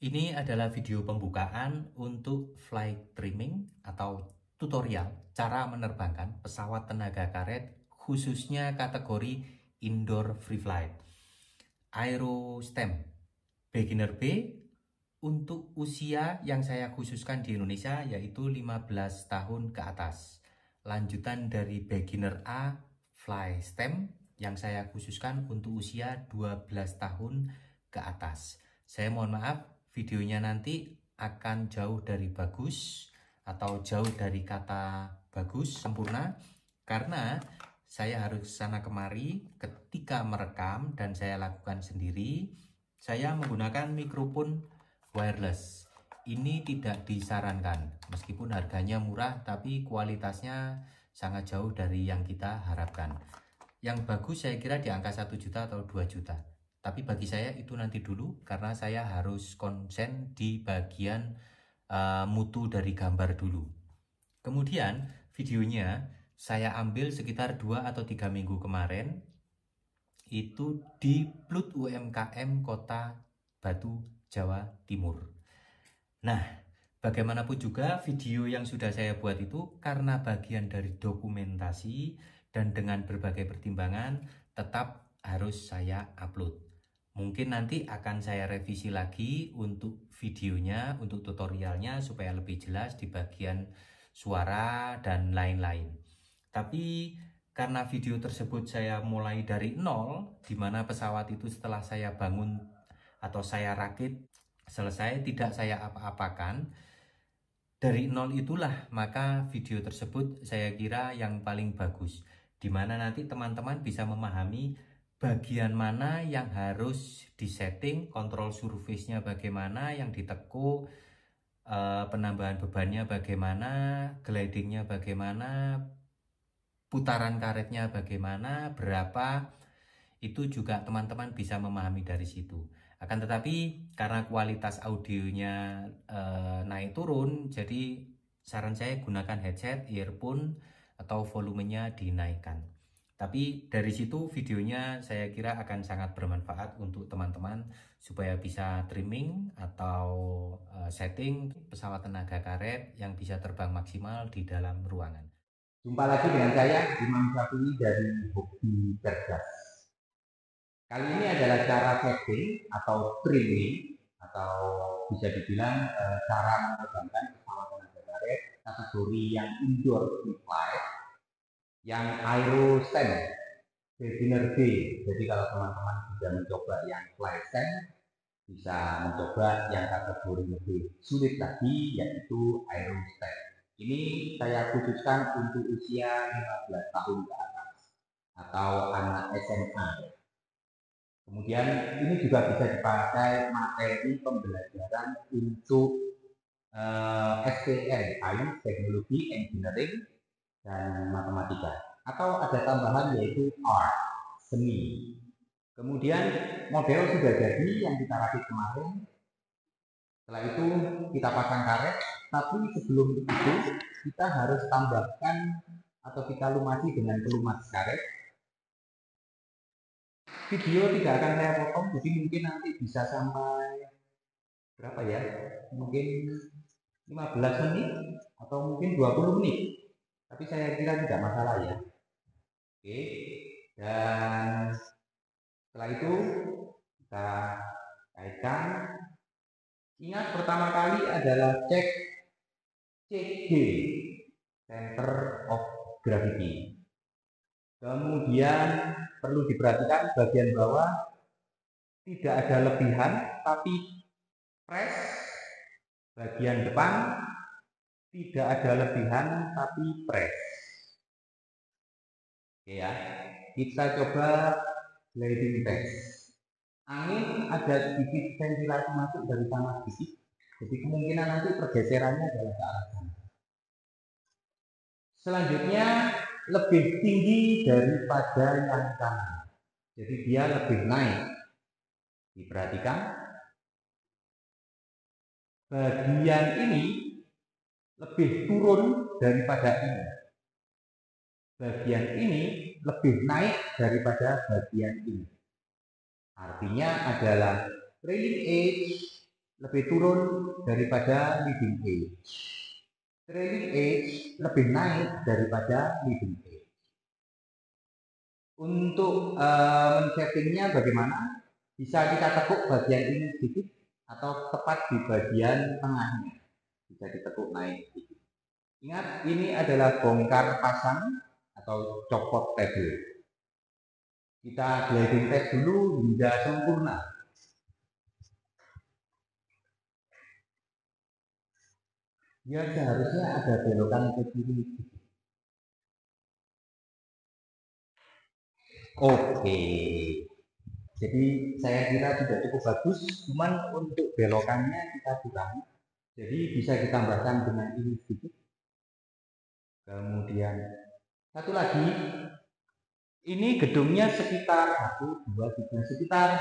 Ini adalah video pembukaan untuk flight trimming atau tutorial cara menerbangkan pesawat tenaga karet khususnya kategori indoor free flight. Aero STEM Beginner B untuk usia yang saya khususkan di Indonesia yaitu 15 tahun ke atas. Lanjutan dari Beginner A Fly STEM yang saya khususkan untuk usia 12 tahun ke atas. Saya mohon maaf, videonya nanti akan jauh dari bagus atau jauh dari kata bagus sempurna karena saya harus sana kemari ketika merekam dan saya lakukan sendiri. Saya menggunakan mikrofon wireless. Ini tidak disarankan meskipun harganya murah tapi kualitasnya sangat jauh dari yang kita harapkan. Yang bagus saya kira di angka 1 juta atau 2 juta. Tapi bagi saya itu nanti dulu karena saya harus konsen di bagian mutu dari gambar dulu. Kemudian videonya saya ambil sekitar 2 atau 3 minggu kemarin itu di Plut UMKM Kota Batu, Jawa Timur. Nah, bagaimanapun juga video yang sudah saya buat itu karena bagian dari dokumentasi dan dengan berbagai pertimbangan tetap harus saya upload. Mungkin nanti akan saya revisi lagi untuk videonya, untuk tutorialnya supaya lebih jelas di bagian suara dan lain-lain. Tapi karena video tersebut saya mulai dari nol, di mana pesawat itu setelah saya bangun atau saya rakit selesai tidak saya apa-apakan, dari nol itulah maka video tersebut saya kira yang paling bagus, di mana nanti teman-teman bisa memahami bagian mana yang harus disetting, kontrol surface-nya bagaimana, yang ditekuk, penambahan bebannya bagaimana, glidingnya bagaimana, putaran karetnya bagaimana, berapa, itu juga teman-teman bisa memahami dari situ. Akan tetapi karena kualitas audionya naik turun, jadi saran saya gunakan headset, earphone, atau volumenya dinaikkan. Tapi dari situ videonya saya kira akan sangat bermanfaat untuk teman-teman supaya bisa trimming atau setting pesawat tenaga karet yang bisa terbang maksimal di dalam ruangan. Jumpa lagi dengan saya, Imam Syafi'i dari Hobi Cerdas. Kali ini adalah cara setting atau trimming atau bisa dibilang cara menerbangkan pesawat tenaga karet kategori yang indoor free flight yang aero stand beginner B. Jadi kalau teman-teman sudah mencoba yang flight stand, bisa mencoba yang kategori lebih sulit tadi yaitu aero stand. Ini saya khususkan untuk usia 15 tahun ke atas atau anak SMA. Kemudian ini juga bisa dipakai materi pembelajaran untuk STM, Science, Teknologi, Engineering, dan Matematika. Atau ada tambahan yaitu Art, Seni. Kemudian model sudah jadi yang kita rakit kemarin. Setelah itu kita pasang karet, tapi sebelum itu kita harus tambahkan atau kita lumasi dengan pelumas karet. Video tidak akan saya potong, jadi mungkin nanti bisa sampai berapa ya? Mungkin 15 menit atau mungkin 20 menit. Tapi saya kira tidak masalah ya. Oke. Dan setelah itu kita kaitkan. Ingat pertama kali adalah cek CG, Center of Gravity. Kemudian perlu diperhatikan bagian bawah tidak ada lebihan, tapi press. Bagian depan tidak ada lebihan, tapi press. Oke ya, kita coba gliding test. Angin ada sedikit ventilasi masuk dari sana sedikit, jadi kemungkinan nanti pergeserannya adalah ke arah sana. Selanjutnya lebih tinggi daripada yang kanan, jadi dia lebih naik. Diperhatikan bagian ini lebih turun daripada ini, bagian ini lebih naik daripada bagian ini. Artinya adalah trailing edge lebih turun daripada leading edge. Trailing edge lebih naik daripada leading edge. Untuk men-settingnya bagaimana? Bisa kita tekuk bagian ini sedikit atau tepat di bagian tengahnya. Bisa ditekuk naik sedikit. Ingat, ini adalah bongkar pasang atau copot tabel. Kita gliding test dulu hingga sempurna. Ya, seharusnya ada belokan ke kiri. Oke. Jadi saya kira sudah cukup bagus, cuman untuk belokannya kita kurangi. Jadi bisa ditambahkan dengan ini sedikit. Kemudian satu lagi, ini gedungnya sekitar 1, 2, 3, sekitar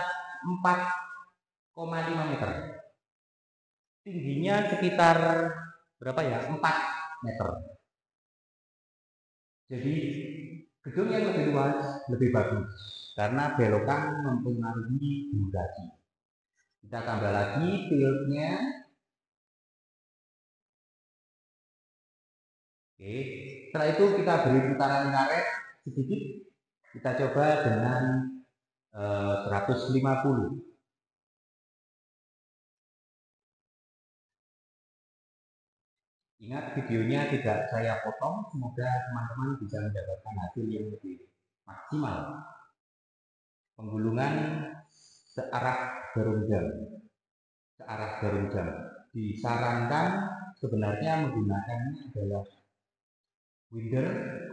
4,5 meter. Tingginya sekitar berapa ya? 4 meter. Jadi gedung yang lebih luas lebih bagus karena belokan mempengaruhi durasi. Kita tambah lagi tiltnya. Oke, setelah itu kita beri putaran karet sedikit. Kita coba dengan 150. Ingat, videonya tidak saya potong, semoga teman-teman bisa mendapatkan hasil yang lebih maksimal. Penggulungan searah jarum jam. Disarankan sebenarnya menggunakannya adalah winder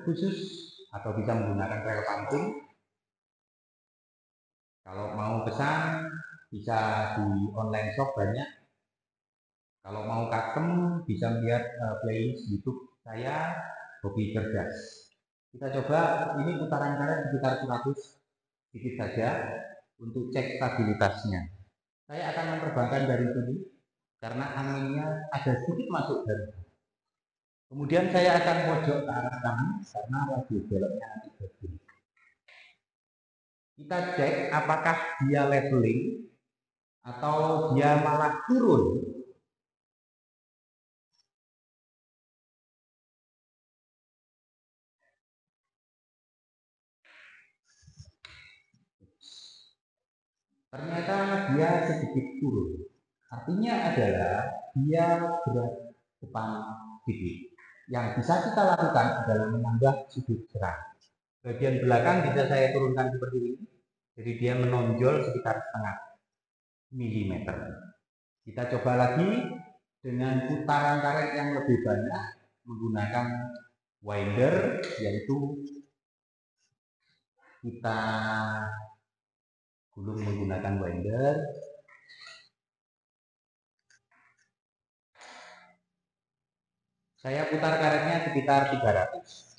khusus atau bisa menggunakan rel pancing. Kalau mau pesan bisa di online shop banyak. Kalau mau custom bisa melihat playlist YouTube saya, Hobi Cerdas. Kita coba ini putaran karet sekitar 100 sedikit saja untuk cek stabilitasnya. Saya akan menerbangkan dari sini karena anginnya ada sedikit masuk dari sini. Kemudian saya akan pojok ke arah kanan karena laju beloknya nanti begini. Kita cek apakah dia leveling atau dia malah turun. Ternyata dia sedikit turun. Artinya adalah dia berat depan sedikit. Yang bisa kita lakukan adalah menambah sudut serang. Bagian belakang bisa saya turunkan seperti ini. Jadi dia menonjol sekitar setengah milimeter. Kita coba lagi dengan putaran karet yang lebih banyak menggunakan winder, yaitu kita gulung menggunakan winder. Saya putar karetnya sekitar 300.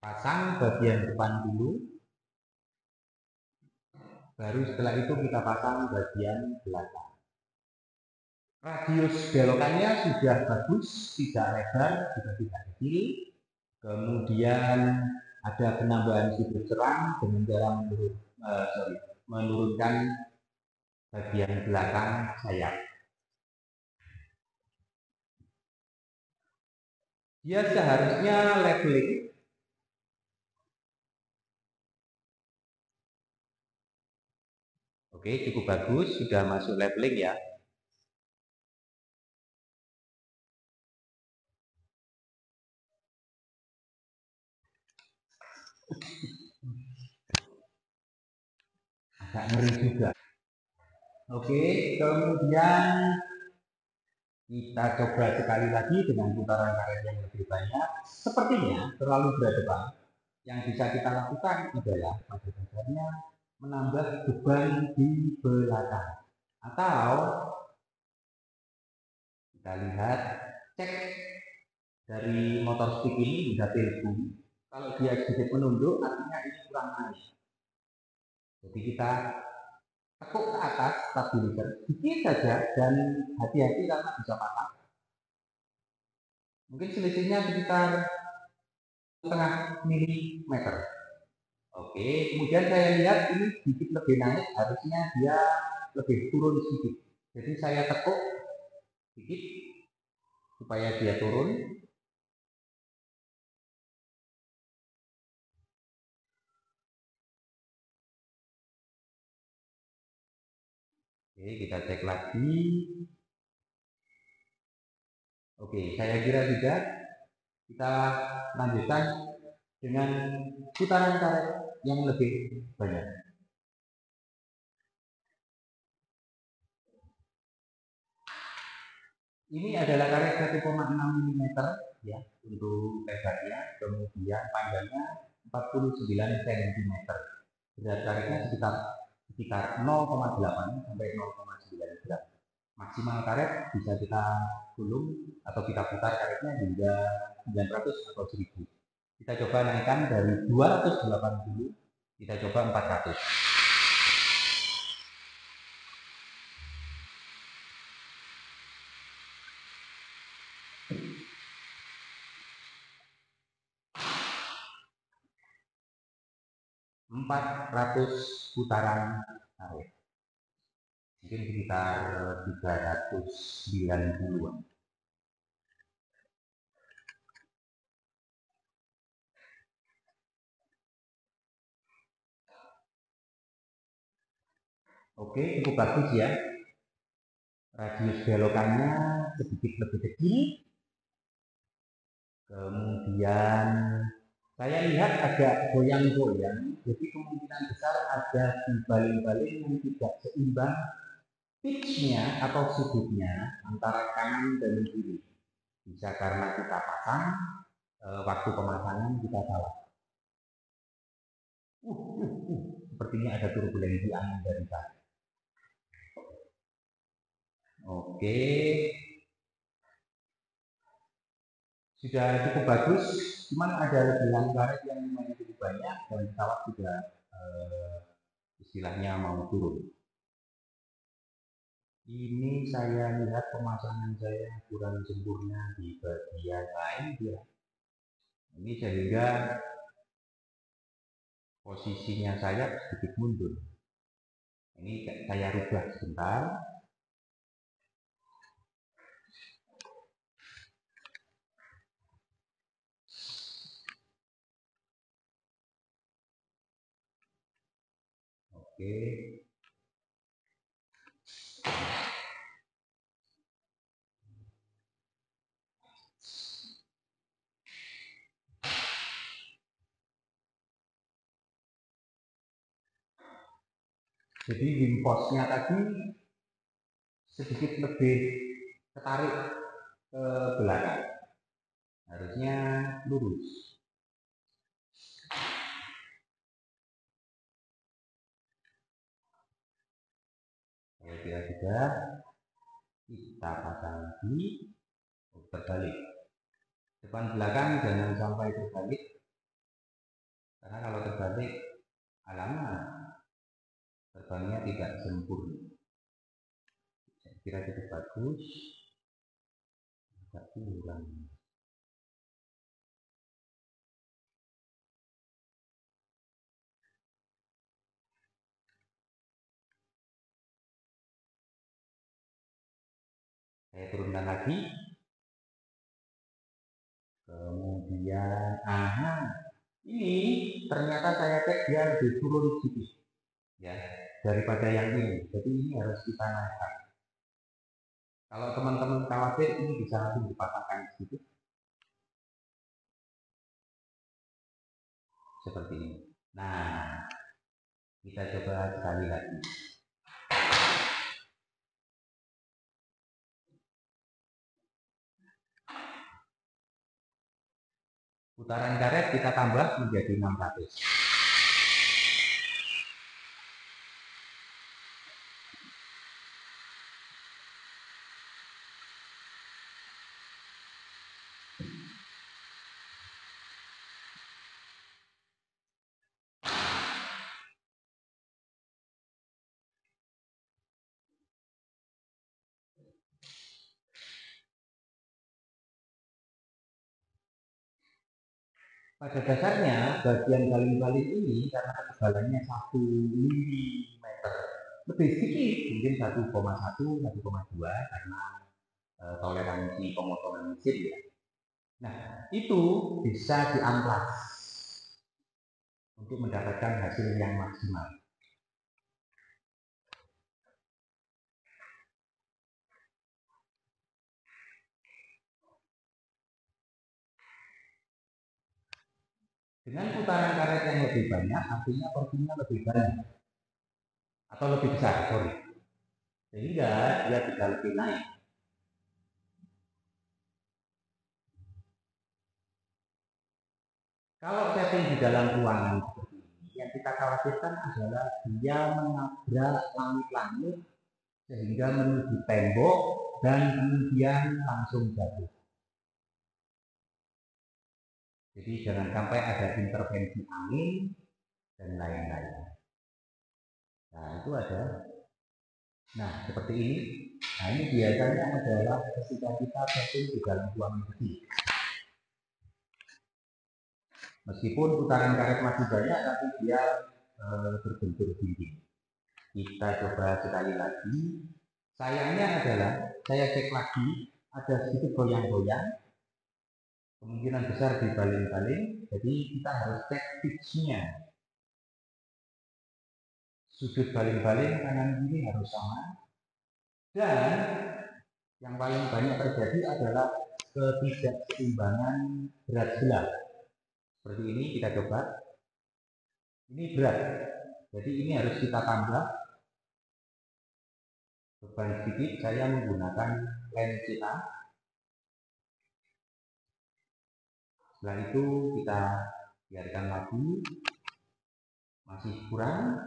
Pasang bagian depan dulu, baru setelah itu kita pasang bagian belakang. Radius belokannya sudah bagus, tidak lebar, juga tidak kecil. Kemudian ada penambahan sudut serang dengan cara menurunkan bagian belakang sayap. Dia seharusnya leveling. Oke, cukup bagus, sudah masuk leveling ya. Agak ngeri juga. Oke, kemudian kita coba sekali lagi dengan putaran karet yang lebih banyak. Sepertinya terlalu berat depan. Yang bisa kita lakukan adalah pada dasarnya menambah beban di belakang. Atau kita lihat, cek dari motor stick ini bisa telepon. Kalau dia sedikit menunduk, artinya ini kurang naik. Jadi kita tekuk ke atas stabilizer sedikit saja dan hati-hati karena bisa patah. Mungkin selisihnya sekitar milimeter. Oke, kemudian saya lihat ini sedikit lebih naik, harusnya dia lebih turun sedikit. Jadi saya tekuk sedikit supaya dia turun. Oke, kita cek lagi. Oke, saya kira sudah. Kita lanjutkan dengan putaran karet yang lebih banyak. Ini adalah karet 1,6 mm ya untuk lebarnya, kemudian panjangnya 49 cm. Berat karetnya sekitar 0,8 sampai 0,9 gram. Maksimal karet bisa kita gulung atau kita putar karetnya hingga 900 atau 1000. Kita coba naikkan dari 280, kita coba 400. 400 putaran karet. Mungkin sekitar 390-an. Oke, cukup bagus ya. Radius belokannya sedikit lebih kecil. Kemudian saya lihat agak goyang-goyang, jadi kemungkinan besar ada di baling-baling yang tidak seimbang pitch-nya atau sudutnya antara kanan dan kiri. Bisa karena kita pasang, waktu pemasangan kita salah. Sepertinya ada turbulensi angin dari sana. Oke, sudah cukup bagus, cuman ada gelang karet yang lumayan cukup banyak dan pesawat sudah istilahnya mau turun. Ini saya lihat pemasangan saya kurang sempurna di bagian lain ya. Ini sehingga posisinya saya sedikit mundur. Ini saya rubah sebentar. Oke. Jadi wimpostnya tadi sedikit lebih ketarik ke belakang. Harusnya lurus. Saya kira sudah. Kita pasang lagi. Terbalik. Depan belakang jangan sampai terbalik. Karena kalau terbalik, alamat terbangnya tidak sempurna. Saya kira cukup bagus. Agak kurang. Saya turunkan lagi. Kemudian, ini ternyata saya cek dia lebih turun sedikit ya daripada yang ini. Jadi ini harus kita naikkan. Kalau teman-teman khawatir, ini bisa langsung dipatahkan sedikit seperti ini. Nah, kita coba sekali lagi. Putaran karet kita tambah menjadi 600. Pada dasarnya bagian baling-baling ini karena ketebalannya 1 mm lebih sedikit, mungkin 1,1, 1,2 karena toleransi pemotongan mesin ya. Nah, itu bisa diamplas untuk mendapatkan hasil yang maksimal. Dengan putaran karet yang lebih banyak, artinya porsinya lebih banyak atau lebih besar, sehingga dia bisa lebih naik. Kalau setting di dalam ruangan seperti ini, yang kita khawatirkan adalah dia menabrak langit-langit sehingga menuju tembok dan kemudian langsung jatuh. Jadi jangan sampai ada intervensi angin dan lain-lain. Nah itu ada. Nah seperti ini. Nah ini biasanya adalah ketika kita setting di dalam ruangan kecil. Meskipun putaran karet masih banyak, tapi dia berbentur dinding. Kita coba sekali lagi. Sayangnya adalah saya cek lagi, ada sedikit goyang-goyang. Kemungkinan besar di baling-baling, jadi kita harus cek pitch-nya. Sudut baling-baling kanan kiri harus sama. Dan yang paling banyak terjadi adalah ketidakseimbangan berat sebelah. Seperti ini kita coba. Ini berat, jadi ini harus kita tambah beban sedikit. Saya menggunakan lem CA. Setelah itu kita biarkan lagi, masih kurang.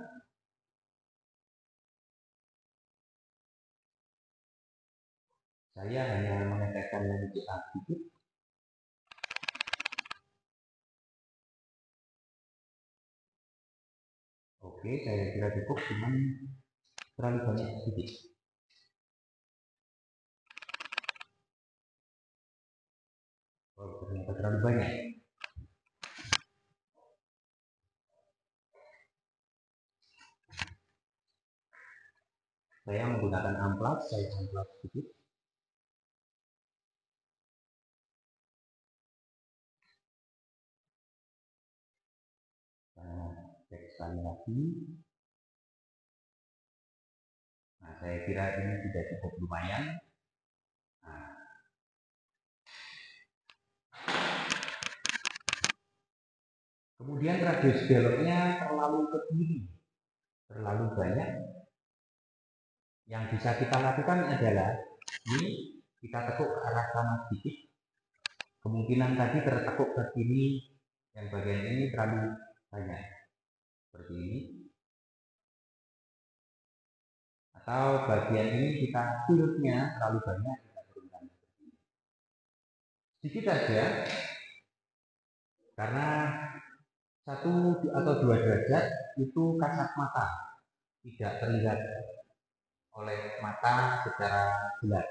Saya hanya meneteskan lem CA sedikit. Oke, saya kira cukup, cuman terlalu banyak sedikit. Oh, ternyata terlalu banyak. Saya menggunakan amplas, saya amplas sedikit. Nah, cek sekali lagi. Nah, saya kira ini sudah cukup lumayan. Nah, kemudian radius beloknya terlalu ke kiri, terlalu banyak. Yang bisa kita lakukan adalah ini kita tekuk ke arah sana sedikit. Kemungkinan tadi tertekuk ke kiri, yang bagian ini terlalu banyak, seperti ini. Atau bagian ini kita tiltnya terlalu banyak, kita turunkan seperti ini. Sedikit saja, karena 1 atau 2 derajat itu kasat mata, tidak terlihat oleh mata secara jelas.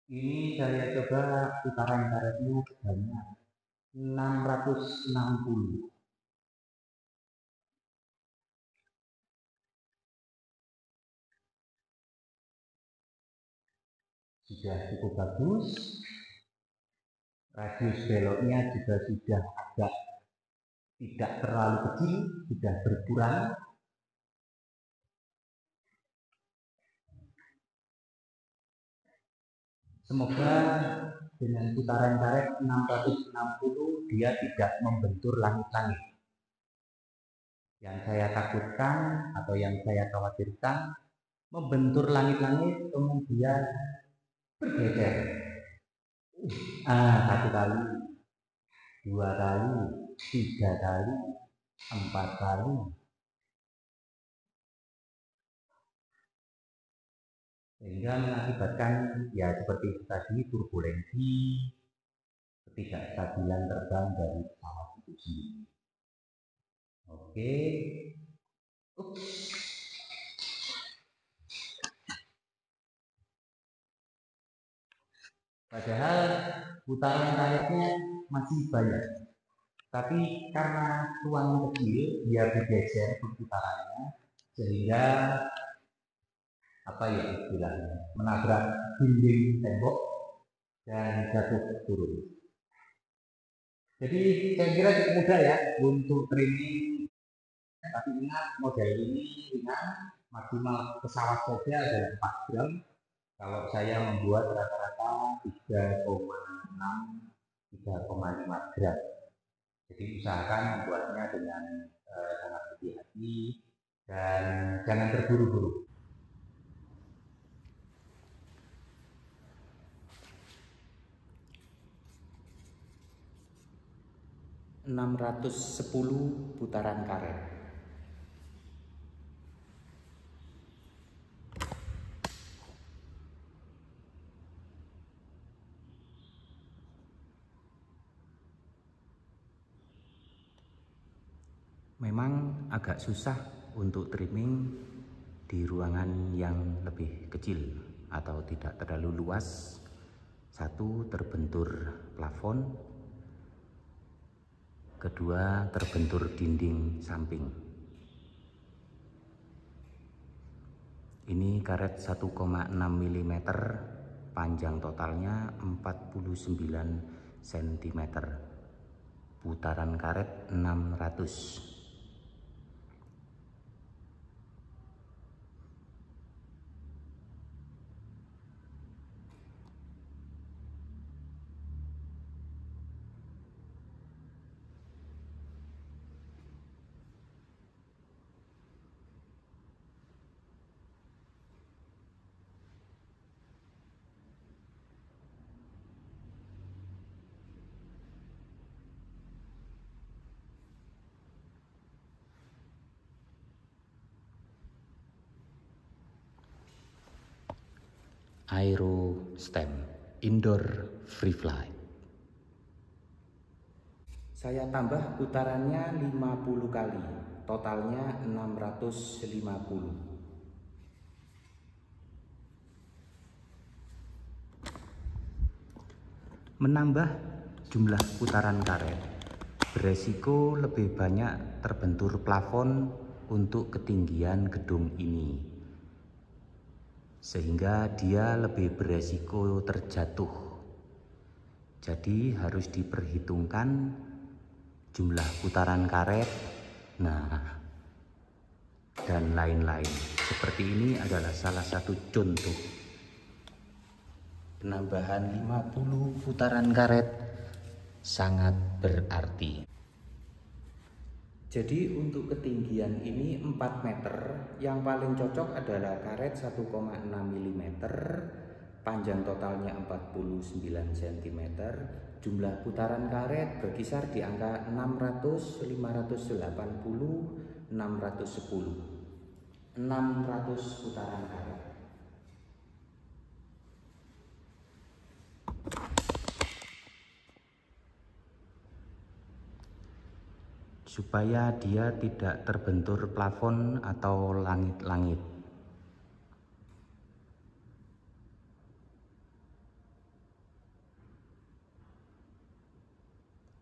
Ini saya coba putaran karetnya sebanyak 660. Sudah cukup bagus. Radius beloknya juga sudah agak tidak terlalu kecil, sudah berkurang. Semoga dengan putaran karet 660 dia tidak membentur langit-langit. Yang saya takutkan atau yang saya khawatirkan, membentur langit-langit kemudian bergeser. 1 kali, 2 kali, 3 kali, 4 kali. Sehingga mengakibatkan ya seperti tadi turbulensi, ketidakstabilan terbang dari pesawat itu sendiri. Oke. Padahal putaran karetnya masih banyak, tapi karena ruangan kecil dia bergeser perputarannya sehingga apa ya istilahnya menabrak dinding tembok dan jatuh turun. Jadi saya kira cukup mudah ya untuk training, tapi ingat model ini ringan, maksimal pesawat saja adalah 4 gram. Kalau saya membuat rata-rata 3,6 3,5 gram. Jadi usahakan membuatnya dengan sangat hati-hati dan jangan terburu-buru. .610 putaran karet. Memang agak susah untuk trimming di ruangan yang lebih kecil atau tidak terlalu luas. Satu, terbentur plafon. Kedua, terbentur dinding samping. Ini karet 1,6 mm, panjang totalnya 49 cm. Putaran karet 600. Aero stem indoor free flight. Saya tambah putarannya 50 kali, totalnya 650. Menambah jumlah putaran karet beresiko lebih banyak terbentur plafon untuk ketinggian gedung ini, sehingga dia lebih beresiko terjatuh. Jadi harus diperhitungkan jumlah putaran karet, dan lain-lain. Seperti ini adalah salah satu contoh. Penambahan 50 putaran karet sangat berarti. Jadi untuk ketinggian ini 4 meter, yang paling cocok adalah karet 1,6 mm, panjang totalnya 49 cm, jumlah putaran karet berkisar di angka 600, 580, 610. 600 putaran karet. Supaya dia tidak terbentur plafon atau langit-langit.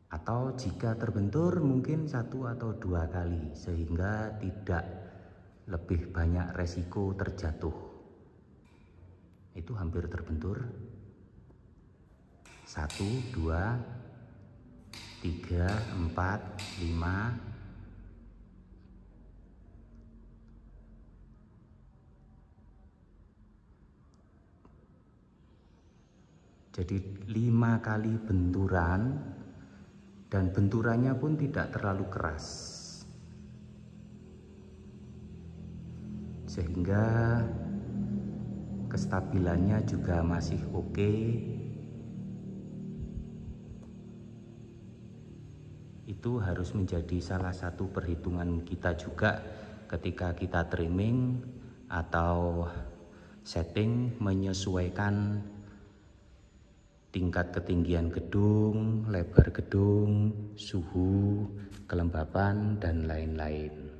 Atau jika terbentur mungkin 1 atau 2 kali, sehingga tidak lebih banyak resiko terjatuh. Itu hampir terbentur. 1, 2, 3, 4, 5. Jadi 5 kali benturan, dan benturannya pun tidak terlalu keras, sehingga kestabilannya juga masih oke. itu harus menjadi salah satu perhitungan kita juga ketika kita trimming atau setting, menyesuaikan tingkat ketinggian gedung, lebar gedung, suhu, kelembapan, dan lain-lain.